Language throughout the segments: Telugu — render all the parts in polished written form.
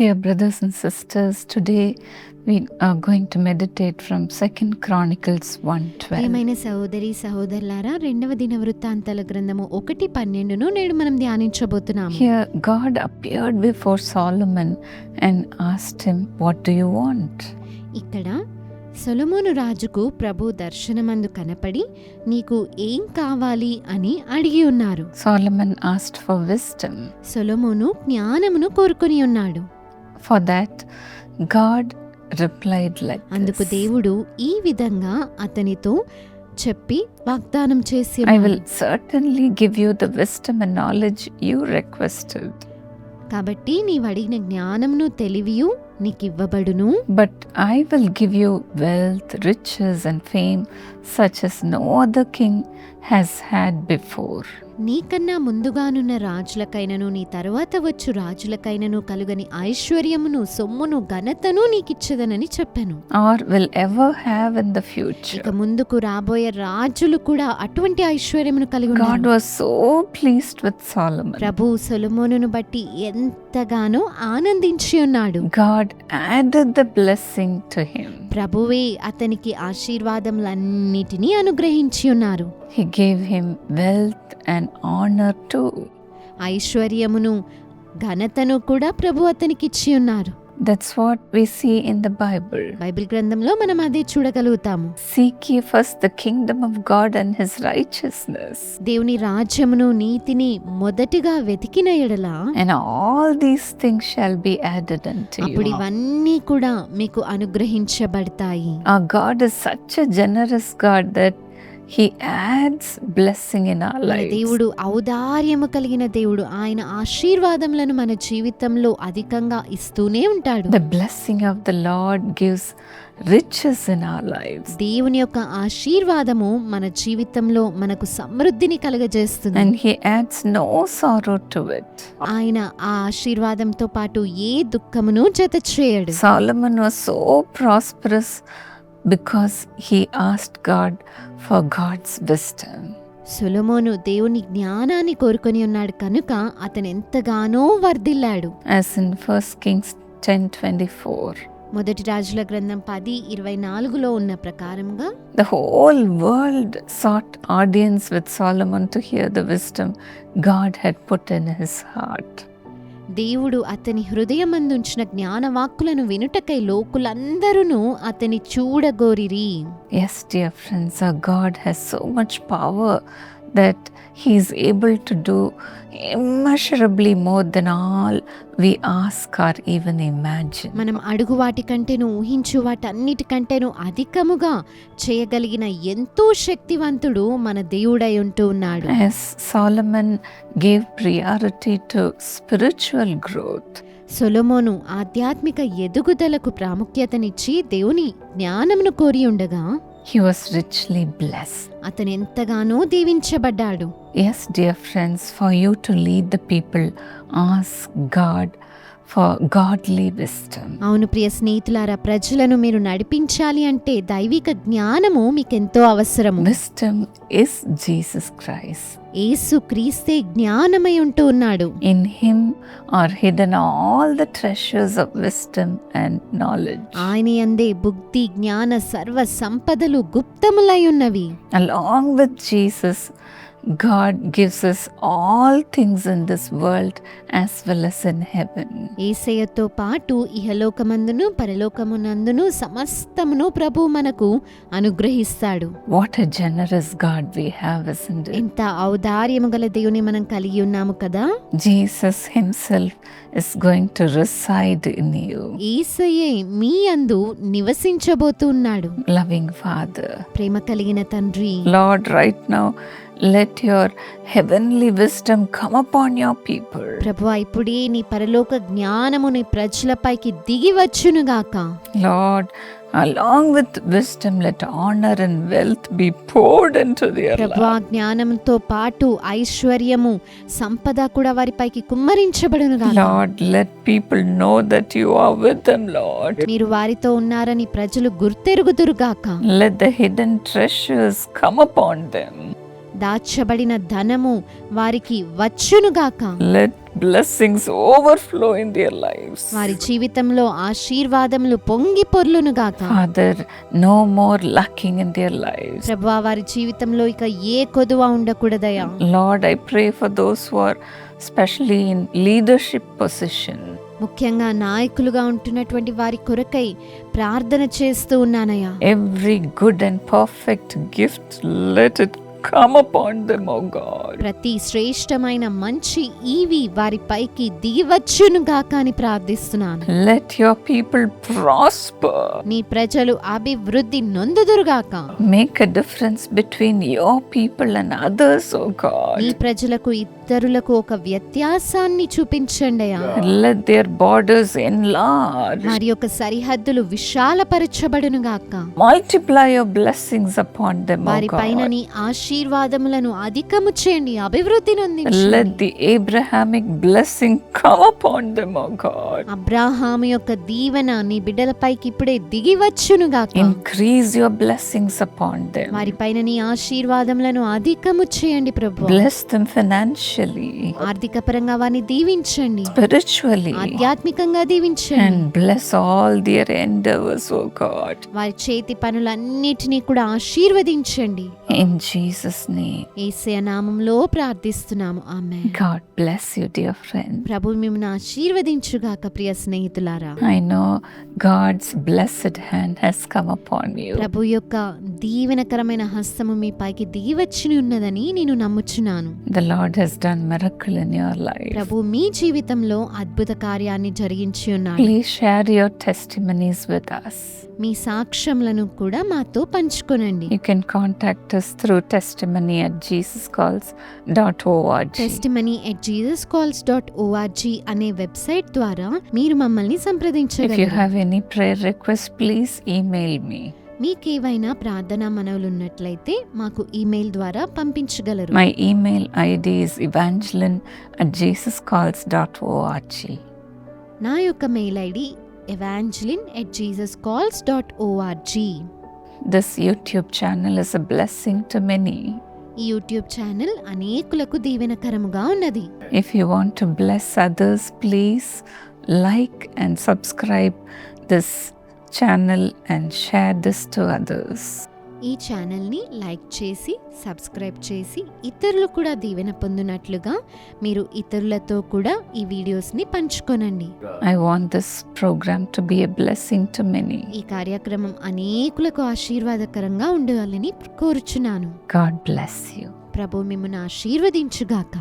Dear brothers and sisters, today we are going to meditate from 2 Chronicles 1:12. ప్రియమైన సహోదరి సహోదరులారా, 2వ దినవృత్తాంతాల గ్రంథము 1:12ను నేడు మనం ధ్యానించబోతున్నాము. Here God appeared before Solomon and asked him, "What do you want?" ఇక్కడ సొలొమోను రాజుకు ప్రభు దర్శనమందు కనపడి, నీకు ఏం కావాలి అని అడిగి ఉన్నారు. Solomon asked for wisdom. సొలొమోను జ్ఞానమును కోరుకొని ఉన్నాడు. For that, God replied like అందుకు this, దేవుడు ఈ విధంగా అతనితో చెప్పి వాగ్దానం చేసి "I will certainly give you the wisdom and knowledge you requested. కాబట్టి నీవు అడిగిన జ్ఞానమును తెలివియు నీకివ్వబడును. But I will give you wealth, riches and fame such as no other king has had before." నీకన్నా ముందుగానున్న రాజులకైనను నీ తరువాత వచ్చు రాజులకైనను కలుగని ఐశ్వర్యమును సొమ్మును ఘనతను నీకిచ్చదనని చెప్పాను. Or will ever have in the future. ఇక ముందుకు రాబోయే రాజులు కూడా అటువంటి ఐశ్వర్యమును కలిగి God ఉన్నారు. was so pleased with Solomon. ప్రభు సొలొమోనును బట్టి ఎంతగానో ఆనందించి ఉన్నాడు. God added the blessing to him. ప్రభువే అతనికి ఆశీర్వాదములన్నిటినీ అనుగ్రహించి ఉన్నారు. He gave him wealth and honor too. ఐశ్వర్యమును ఘనతను కూడా ప్రభు అతనికి ఇచ్చి ఉన్నారు. That's what we see in the Bible. Bible గ్రంథంలో మనం అదే చూడగలుగుతాము. Seek ye first the kingdom of God and his righteousness, దేవుని రాజ్యమును నీతిని మొదటిగా వెతికిన ఎడల and all these things shall be added unto అప్పుడు you. ఇవన్నీ కూడా మీకు అనుగ్రహించబడతాయి. Our God is such a generous God that He adds blessing in our మన lives. దేవుడు ఔదార్యము కలిగిన దేవుడు. ఆయన ఆశీర్వాదములను మన జీవితంలో అధికంగా ఇస్తూనే ఉంటాడు. The blessing of the Lord gives riches in our lives. దేవుని యొక్క ఆశీర్వాదము మన జీవితంలో మనకు సమృద్ధిని కలుగజేస్తుంది. And He adds no sorrow to it. ఆయన ఆ ఆశీర్వాదంతో పాటు ఏ దుఃఖమును జత చేయడు. Solomon was so prosperous because he asked God for God's wisdom. సొలొమోను దేవుని జ్ఞానాన్ని కోరుకొని ఉన్నాడు కనుక అతను ఎంతగానో వర్ధిల్లాడు. As in 1 Kings 10:24. మొదటి రాజుల గ్రంథం 10:24లో ఉన్న ప్రకారంగా The whole world sought audience with Solomon to hear the wisdom God had put in his heart. దేవుడు అతని హృదయమందుంచిన జ్ఞానవాక్కులను వినుటకై లోకులందరూ అతని చూడగోరిరి. Yes, dear friends, our God has so much power that He is able to do immeasurably more than all we ask or even imagine. మనం అడుగు వాటికంటేను ఊహించు వాటన్నిటికంటేను అధికముగా చేయగలిగిన ఎంతో శక్తివంతుడు మన దేవుడై ఉంటూ ఉన్నాడు. As Solomon gave priority to spiritual growth, సొలొమోను ఆధ్యాత్మిక ఎదుగుదలకు ప్రాముఖ్యతనిచ్చి దేవుని జ్ఞానమును కోరి ఉండగా he was richly blessed. అతను ఎంతగానో దీవించబడ్డాడు. Yes, dear friends, for you to lead the people, ask God for godly wisdom. అవును ప్రియ స్నేహితులారా, ప్రజలను మీరు నడిపించాలి అంటే దైవిక జ్ఞానము మీకెంతో అవసరము. Wisdom is Jesus Christ. యేసు క్రీస్తే జ్ఞానమై ఉంటూ ఉన్నాడు. In Him are hidden all the treasures of wisdom and knowledge. ఆయన యందే బుద్ధి జ్ఞాన సర్వ సంపదలు గుప్తములై ఉన్నవి. Along with Jesus, God gives us all things in this world as well as in heaven. యేసయ్యతో పాటు ఇహలోకమందును పరలోకమునందును సమస్తమును ప్రభు మనకు అనుగ్రహిస్తాడు. What a generous God we have, isn't it? ఎంత ఔదార్యము గల దేవుని మనం కలిగి ఉన్నాము కదా. Jesus Himself is going to reside in you. యేసయ్యే మీ యందు నివసించబోతున్నాడు. Loving Father, ప్రేమ కలిగిన తండ్రి, Lord, right now, let your heavenly wisdom come upon your people. ప్రభువా ఇప్పుడే నీ పరలోక జ్ఞానము నీ ప్రజలపైకి దిగి వచ్చునుగాక. Lord, along with wisdom, let honor and wealth be poured into their ప్రభువా life. జ్ఞానంతో పాటు ఐశ్వర్యము సంపద కూడా వారిపైకి కుమ్మరించబడునుగాక. Lord, let people know that you are with them, Lord. మీరు వారితో ఉన్నారని ప్రజలు గుర్తెరుగుదురుగాక. Let the hidden treasures come upon them. దాచబడిన ధనము వారికి వచ్చునుగాక. Let blessings overflow in their lives. వారి జీవితంలో ఆశీర్వాదములు పొంగి పొర్లునుగాక. Father, no more lacking in their lives. ప్రభువా, వారి జీవితంలో ఇక ఏ కొదువ ఉండకూడదయ్యా. Lord, I pray for those who are especially in leadership position. ముఖ్యంగా నాయకులుగా ఉంటున్నటువంటి వారి కొరకై ప్రార్థన చేస్తూ ఉన్నానయ్యా. Every good and perfect gift, let it come upon them, O God. ప్రతి శ్రేష్టమైన మంచి ఈవి వారి పైకి దిగివచ్చునుగాక అని ప్రార్థిస్తున్నాను. Let your people prosper. నీ ప్రజలు అభివృద్ధి నొందుదురుగాక. Make a difference between your people and others, O God. నీ ప్రజలకు ఇతరులకు ఒక వ్యత్యాసాన్ని చూపించండి అయ్యా. Let their borders enlarge. వారి యొక్క సరిహద్దులు విశాలపరచబడునుగాక. Multiply your blessings upon them, O వారి పైన God. నీ ఆశీర్వాదములను అధికము చేయండి, అభివృద్ధి నొందించండి. Let the Abrahamic blessing come upon them, O God. అబ్రాహాము యొక్క దీవెన నీ బిడ్డలపైకి ఇప్పుడే దిగివచ్చునుగాక. Increase your blessings upon them. వారి పైన నీ ఆశీర్వాదములను అధికము చేయండి ప్రభు. Bless them financially, ఆర్థిక పరంగా వారిని దీవించండి, spiritually, ఆధ్యాత్మికంగా దీవించండి. and bless all their endeavors, O God. వారి చేతి పనులన్నిటినీ కూడా ఆశీర్వదించండి. In Jesus' name. యేసయ్య నామములో ప్రార్థిస్తున్నాము. ఆమేన్. God bless you, dear friend. ప్రభు మిమ్మల్ని ఆశీర్వదించుగాక ప్రియ స్నేహితులారా. I know God's blessed hand has come upon you. ప్రభు యొక్క దీవెనకరమైన హస్తము మీ పైకి దిగివచ్చి ఉన్నదని నేను నమ్ముచున్నాను. The Lord has done miracle in your life. ప్రభు మీ జీవితంలో అద్భుత కార్యాన్ని జరిగించి ఉన్నాడు. Please share your testimonies with us. మీ సాక్ష్యములను కూడా మాతో పంచుకొనండి. You can contact us through testimony@jesuscalls.org. testimony@jesuscalls.org అనే వెబ్సైట్ ద్వారా మీరు మమ్మల్ని If you సంప్రదించగలరు. have any prayer requests, please email me. మీకేవైనా ప్రార్థనా మనవులు ఉన్నట్లయితే మాకు ఈమెయిల్ ద్వారా పంపించగలరు. My email ID is evangeline@jesuscalls.org. నా యొక్క mail ID evangeline@jesuscalls.org. This YouTube channel is a blessing to many. ఈ యూట్యూబ్ ఛానల్ అనేకులకు దీవెనకరముగా ఉన్నది. If you want to bless others, please like and subscribe this channel and share this to others. ఈ ఛానల్ని లైక్ చేసి సబ్స్క్రైబ్ చేసి ఇతరులు కూడా దీవెన పొందినట్లుగా మీరు ఇతరులతో కూడా ఈ వీడియోస్ని పంచుకొనండి. I want this program to be a blessing to many. ఈ కార్యక్రమం అనేకులకు ఆశీర్వాదకరంగా ఉండాలని కోరుచున్నాను. God bless you. ప్రభు మిమ్మును ఆశీర్వదించుగాక.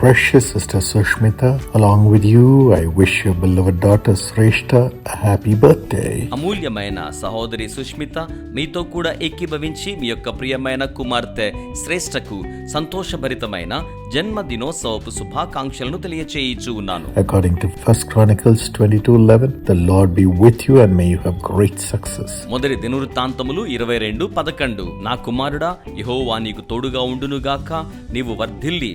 Precious Sister Sushmita, along with you, I wish your beloved daughter Shrestha a happy birthday. అమూల్యమైన సహోదరి సుష్మిత, మీతో కూడా ఏకీభవించి మీ యొక్క ప్రియమైన కుమార్తె శ్రేష్ఠకు సంతోషభరితమైన జన్మదినోత్సవపు శుభాకాంక్షలను తెలియచేయిచూ ఉన్నాను. According to 1 Chronicles 22:11, the Lord be with you and may you have great success. మొదటి దినవృత్తాంతములు 22:11, నా కుమారుడా, యెహోవా నీకు తోడుగా ఉండునుగాక, నీవు వర్ధిల్లి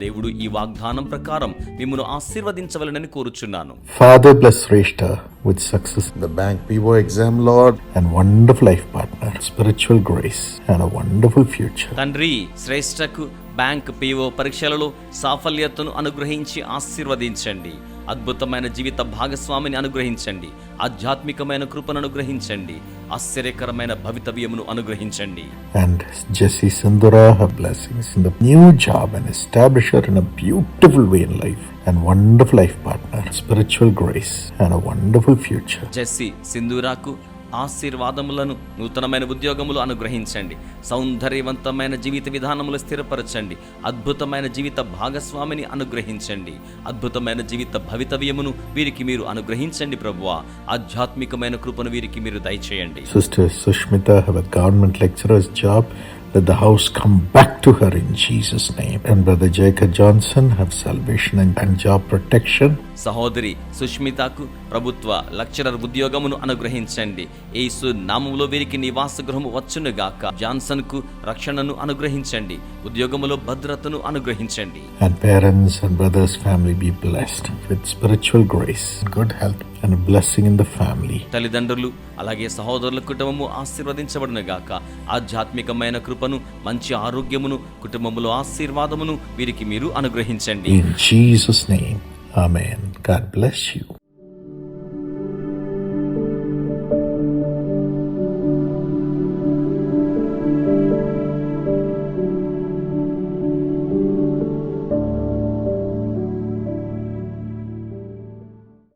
దేవుడు ఈ వాగ్దానం ప్రకారం మిమ్మును ఆశీర్వదించవలెనని కోరుచున్నాను. Father, bless Shrestha with success in the bank PO exam, Lord, and wonderful life partner, spiritual grace, and a wonderful future. తండ్రి, శ్రేష్ఠకు బ్యాంక్ పిఓ పరీక్షలలో సాఫల్యతను అనుగ్రహించి ఆశీర్వదించండి. అద్భుతమైన జీవిత భాగస్వామిని అనుగ్రహించండి. ఆధ్యాత్మికమైన కృపను అనుగ్రహించండి. ఆశ్చర్యకరమైన భవితవ్యమును అనుగ్రహించండి. And Jessie Sindura, her blessings in the new job and establish her in a beautiful way in life, and wonderful life partner, spiritual grace, and a wonderful future. Jessie సింధూరాకు ఆశీర్వాదములను, నూతనమైన ఉద్యోగములు అనుగ్రహించండి. సౌందర్యవంతమైన జీవిత విధానములు స్థిరపరచండి. అద్భుతమైన జీవిత భాగస్వామిని అనుగ్రహించండి. అద్భుతమైన జీవిత భవితవ్యమును వీరికి మీరు అనుగ్రహించండి ప్రభువా. ఆధ్యాత్మికమైన కృపను వీరికి మీరు దయచేయండి. Sister Sushmita have a government lecturer's job. Let the house come back to her in Jesus' name. And Brother Jacob Johnson have salvation and job protection. సహోదరి సుష్మితకు ప్రభుత్వ లెక్చరర్ ఉద్యోగమును అనుగ్రహించండి. యేసు నామములో వీరికి నివాస గృహము వచ్చునుగాక. జాన్సన్ కు రక్షణను అనుగ్రహించండి. ఉద్యోగములో భద్రతను అనుగ్రహించండి. And parents and brothers family be blessed with spiritual grace, good health, and a blessing in the family. తల్లిదండ్రులు అలాగే సహోదరుల కుటుంబము ఆశీర్వదించబడును గాక. ఆధ్యాత్మికమైన కృపను, మంచి ఆరోగ్యమును, కుటుంబములో ఆశీర్వాదమును వీరికి మీరు అనుగ్రహించండి. In Jesus' name, Amen. God bless you.